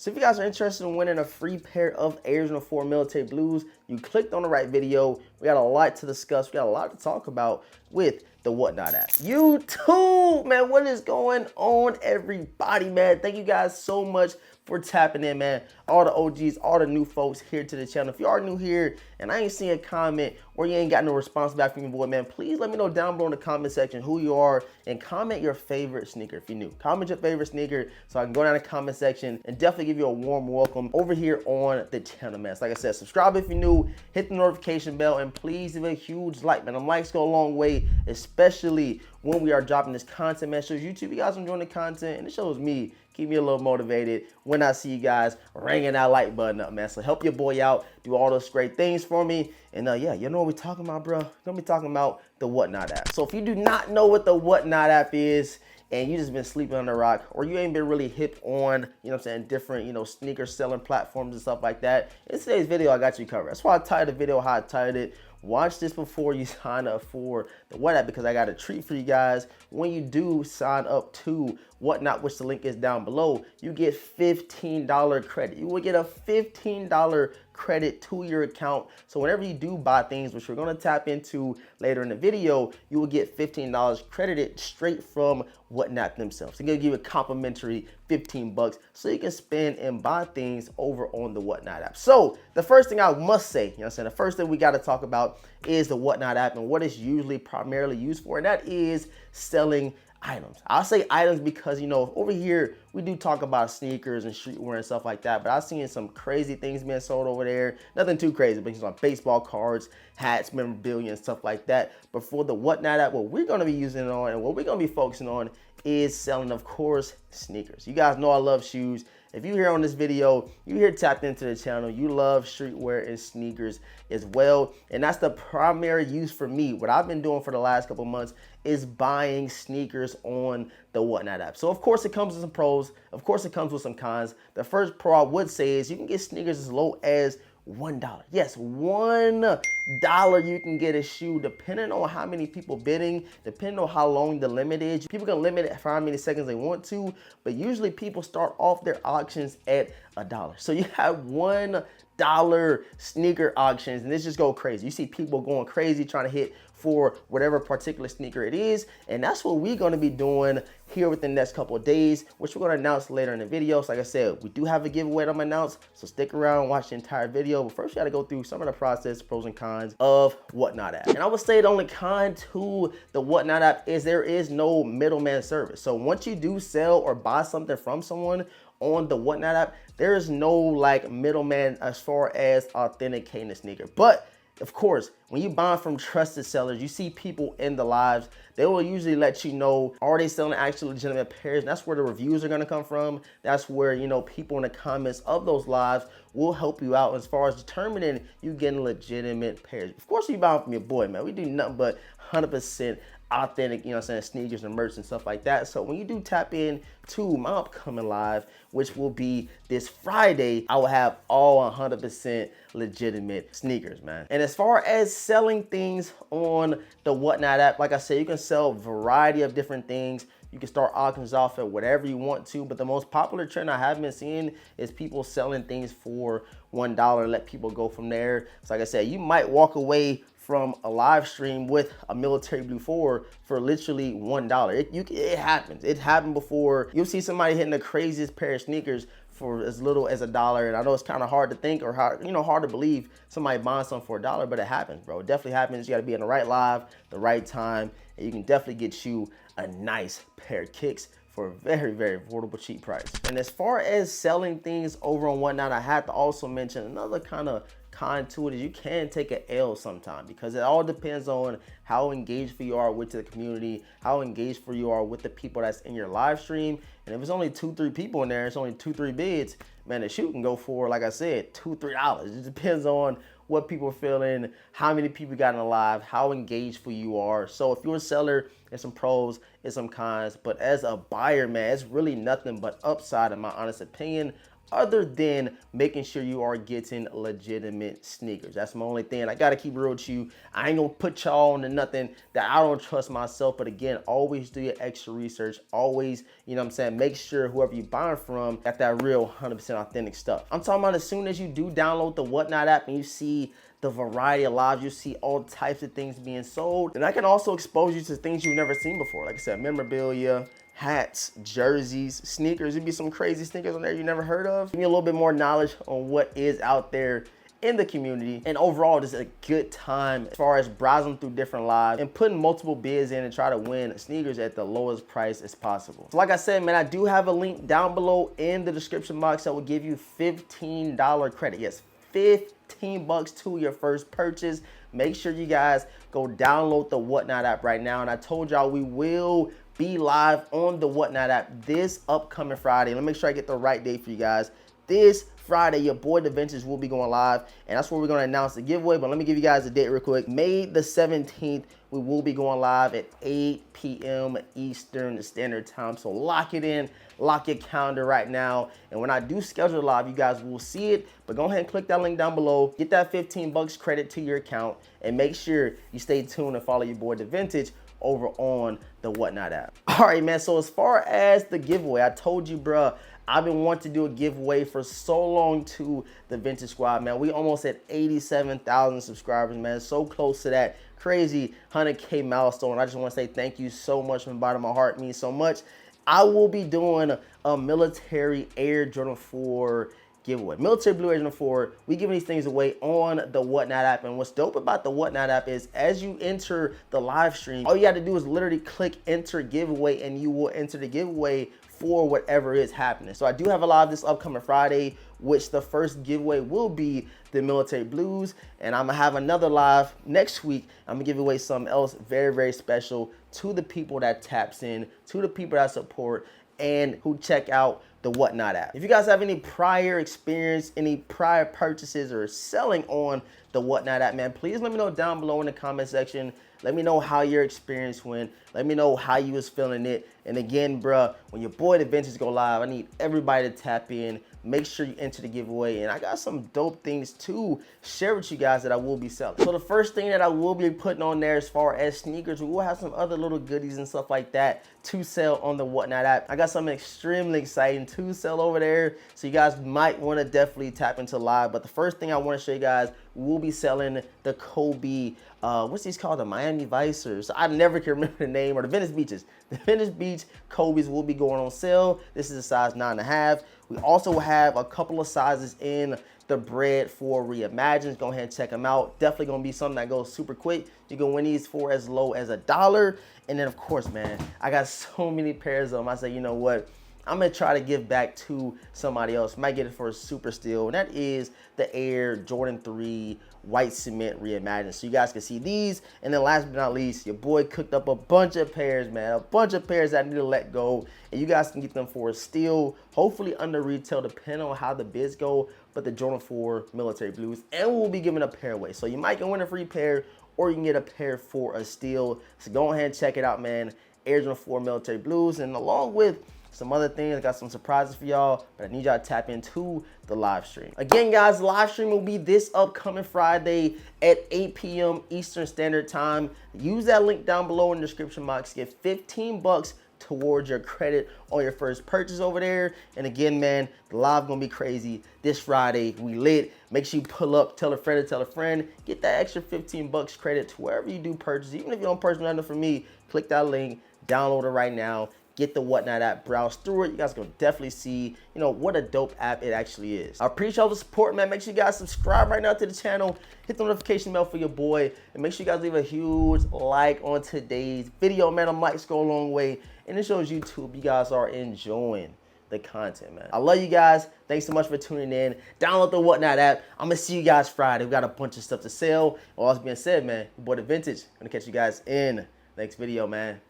So if you guys are interested in winning a free pair of Original 4 Military Blues, you clicked on the right video. We got a lot to discuss. We got a lot to talk about with the Whatnot app. YouTube, man, what is going on, everybody, man? Thank you guys so much for tapping in, man. All the OGs, all the new folks here to the channel. If you are new here and I ain't seeing a comment or you ain't got no response back from your boy, man, please let me know down below in the comment section who you are and comment your favorite sneaker if you're new. Comment your favorite sneaker so I can go down the comment section and definitely give you a warm welcome over here on the channel, man. So like I said, subscribe if you're new, hit the notification bell, and please give a huge like, man. Them likes go a long way, especially when we are dropping this content, man. Shows YouTube you guys enjoying the content, and it shows me, keep me a little motivated when I see you guys ringing that like button up, man. So help your boy out, do all those great things for me. And yeah, you know what we're talking about, bro? We're gonna be talking about the Whatnot app. So if you do not know what the Whatnot app is, and you just been sleeping on the rock, or you ain't been really hip on, you know what I'm saying, different, you know, sneaker selling platforms and stuff like that, in today's video, I got you covered. That's why I titled the video how I titled it. Watch this before you sign up for the Whatnot, because I got a treat for you guys. When you do sign up to Whatnot, which the link is down below, you get $15 credit. You will get a $15 credit to your account. So whenever you do buy things, which we're gonna tap into later in the video, you will get $15 credited straight from Whatnot themselves. They're gonna give you a complimentary 15 bucks so you can spend and buy things over on the Whatnot app. So the first thing I must say, you know what I'm saying, the first thing we gotta talk about is the Whatnot app and what it's usually primarily used for, and that is selling items. I'll say items because, you know, over here we do talk about sneakers and streetwear and stuff like that, but I've seen some crazy things being sold over there. Nothing too crazy, but like baseball cards, hats, memorabilia, and stuff like that. But for the Whatnot app, what we're gonna be using it on and what we're gonna be focusing on is selling, of course, sneakers. You guys know I love shoes. If you're here on this video, you're here tapped into the channel, you love streetwear and sneakers as well. And that's the primary use for me. What I've been doing for the last couple months is buying sneakers on the Whatnot app. So of course it comes with some pros. Of course it comes with some cons. The first pro I would say is you can get sneakers as low as $1. Yes, $1 you can get a shoe, depending on how many people bidding, depending on how long the limit is. People can limit it for how many seconds they want to, but usually people start off their auctions at $1. So you have $1 sneaker auctions, and this just go crazy. You see people going crazy trying to hit for whatever particular sneaker it is, and that's what we're going to be doing here within the next couple of days, which we're going to announce later in the video. So like I said, we do have a giveaway that I'm gonna announce, so stick around, watch the entire video. But first, you got to go through some of the process, pros and cons of Whatnot app. And I would say the only con to the Whatnot app is there is no middleman service. So once you do sell or buy something from someone on the Whatnot app, there is no like middleman as far as authenticating the sneaker. But of course, when you buy from trusted sellers, you see people in the lives, they will usually let you know, are they selling actual legitimate pairs? And that's where the reviews are gonna come from. That's where, you know, people in the comments of those lives will help you out as far as determining you getting legitimate pairs. Of course, you buy from your boy, man. We do nothing but 100% authentic, you know what I'm saying, sneakers and merch and stuff like that. So when you do tap in to my upcoming live, which will be this Friday, I will have all 100% legitimate sneakers, man. And as far as selling things on the Whatnot app, like I said, you can sell a variety of different things. You can start auctions off at whatever you want to, but the most popular trend I have been seeing is people selling things for $1, let people go from there. So like I said, you might walk away from a live stream with a Military Blue 4 for literally $1. It happens. It happened before. You'll see somebody hitting the craziest pair of sneakers for as little as $1. And I know it's kind of hard to think or hard to believe somebody buying something for $1, but it happens, bro. It definitely happens. You got to be in the right live, the right time, and you can definitely get you a nice pair of kicks for a very, very affordable, cheap price. And as far as selling things over on Whatnot, I had to also mention another kind of con to it is you can take an L sometime, because it all depends on how engaged you are with the community, how engaged you are with the people that's in your live stream. And if it's only 2-3 people in there, it's only 2-3 bids, man, the shoe can go for, like I said, $2-3. It depends on what people are feeling, how many people got in the live, how engaged you are. So if you're a seller, there's some pros and some cons, but as a buyer, man, it's really nothing but upside in my honest opinion other than making sure you are getting legitimate sneakers. That's my only thing. I gotta keep it real with you. I ain't gonna put y'all into nothing that I don't trust myself. But again, always do your extra research. Always, you know what I'm saying, make sure whoever you're buying from got that real 100% authentic stuff. I'm talking about as soon as you do download the Whatnot app and you see the variety of lives, you see all types of things being sold. And I can also expose you to things you've never seen before. Like I said, memorabilia, hats, jerseys, sneakers. There'd be some crazy sneakers on there you never heard of. Give me a little bit more knowledge on what is out there in the community. And overall, just a good time as far as browsing through different lives and putting multiple bids in and try to win sneakers at the lowest price as possible. So like I said, man, I do have a link down below in the description box that will give you $15 credit. Yes, $15 to your first purchase. Make sure you guys go download the Whatnot app right now. And I told y'all we will be live on the Whatnot app this upcoming Friday. Let me make sure I get the right date for you guys. This Friday, your boy DeVintage will be going live, and that's where we're going to announce the giveaway. But let me give you guys a date real quick. May the 17th, we will be going live at 8 p.m. Eastern Standard Time. So lock it in, lock your calendar right now. And when I do schedule live, you guys will see it. But go ahead and click that link down below. Get that $15 credit to your account, and make sure you stay tuned and follow your boy DeVintage over on the Whatnot app. All right, man. So as far as the giveaway, I told you, bruh, I've been wanting to do a giveaway for so long to the Vintage Squad, man. We almost at 87,000 subscribers, man. So close to that crazy 100K milestone. I just want to say thank you so much from the bottom of my heart. It means so much. I will be doing a military Air Jordan 4 giveaway. Military Blue Air Jordan 4. We giving these things away on the Whatnot app. And what's dope about the Whatnot app is as you enter the live stream, all you got to do is literally click enter giveaway, and you will enter the giveaway for whatever is happening. So I do have a live this upcoming Friday, which the first giveaway will be the Military Blues. And I'm gonna have another live next week. I'm gonna give away something else very, very special to the people that taps in, to the people that support, and who check out the Whatnot app. If you guys have any prior experience, any prior purchases or selling on the Whatnot app, man, please let me know down below in the comment section. Let me know how your experience went. Let me know how you was feeling it. And again, bruh, when your boy DeVintage go live, I need everybody to tap in. Make sure you enter the giveaway. And I got some dope things to share with you guys that I will be selling. So the first thing that I will be putting on there as far as sneakers, we will have some other little goodies and stuff like that to sell on the Whatnot app. I got something extremely exciting to sell over there. So you guys might want to definitely tap into live. But the first thing I want to show you guys, we'll be selling the Kobe, what's these called? The Miami Vice, or so I never can remember the name, or the Venice Beaches. The Venice Beach Kobe's will be going on sale. This is a size 9.5. We also have a couple of sizes in the bread for Reimagined. Go ahead and check them out. Definitely gonna be something that goes super quick. You can win these for as low as $1. And then of course, man, I got so many pairs of them. I say, you know what? I'm gonna try to give back to somebody else. Might get it for a super steal, and that is the Air Jordan 3 White Cement Reimagined. So you guys can see these. And then last but not least, your boy cooked up a bunch of pairs, man. A bunch of pairs that I need to let go. And you guys can get them for a steal, hopefully under retail, depending on how the bids go. But the Jordan 4 Military Blues. And we'll be giving a pair away. So you might can win a free pair, or you can get a pair for a steal. So go ahead and check it out, man. Air Jordan 4 Military Blues. And along with some other things, I got some surprises for y'all, but I need y'all to tap into the live stream. Again, guys, the live stream will be this upcoming Friday at 8 p.m. Eastern Standard Time. Use that link down below in the description box. Get 15 bucks towards your credit on your first purchase over there. And again, man, the live gonna be crazy this Friday. We lit. Make sure you pull up, tell a friend to tell a friend. Get that extra 15 bucks credit to wherever you do purchase. Even if you don't purchase nothing from me, click that link, download it right now. Get the Whatnot app, browse through it. You guys can definitely see, you know, what a dope app it actually is. I appreciate all the support, man. Make sure you guys subscribe right now to the channel. Hit the notification bell for your boy. And make sure you guys leave a huge like on today's video, man. Them likes go a long way. And it shows YouTube you guys are enjoying the content, man. I love you guys. Thanks so much for tuning in. Download the Whatnot app. I'm going to see you guys Friday. We got a bunch of stuff to sell. All that's being said, man, your boy DeVintage. I'm going to catch you guys in the next video, man.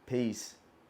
Peace.